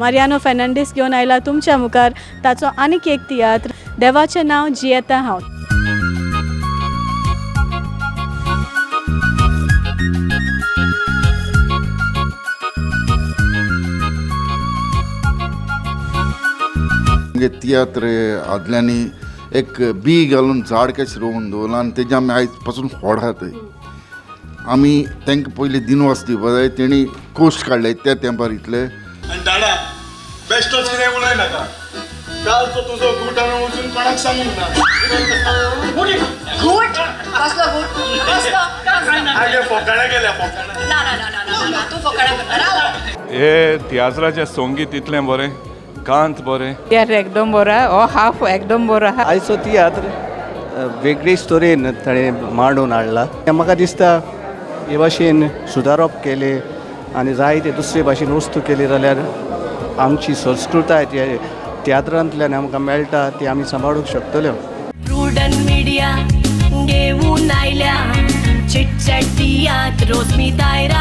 Mariano Fernandes घेवन आयला तुमच्या मुखार ताचो आनीक एक तियात्र देवाचें नांव जियेता हांव. म्हणजे तियात्र आदल्यांनी एक बी घालून झाड कशें रोवन दवरलां आनी तेजे आमी आयज पासून फोडात. आमी तांकां पयलीं दिनवास दिवपा जाय. तेणी कोश्ट काडले त्या तेंपार इतले. आनी दाडा बेश्टोच कितें उलय नाका. कालचो तुजो गूट हांवें वचून कोणाक सांगूंक ना. गूट कसलो गूट कसलो आगे फोकाणा गेल्या फोकाणा. ना ना ना ना ना तू फकाडा करता राव. हे तियात्राचें संगीत इतलें बरें, कांत बरें. तियात्र एकदम बरो आहा हो हाफ एकदम बरो आहा. आयचो तियात्र वेगळी स्टोरीन ताणें मांडून हाडला. म्हाका दिसता हे भाशेन सुदारप केले आनी जायते दुसरे भाशेन वस्तू केली जाल्यार आमची संस्कृताय तियात्रांतल्यान आमकां मेळटा ती आमी सांबाळूंक शकतल्यो. प्रुडंट मिडिया घेऊन आयल्या चिटचॅट तियात्र रोस्मी दायरा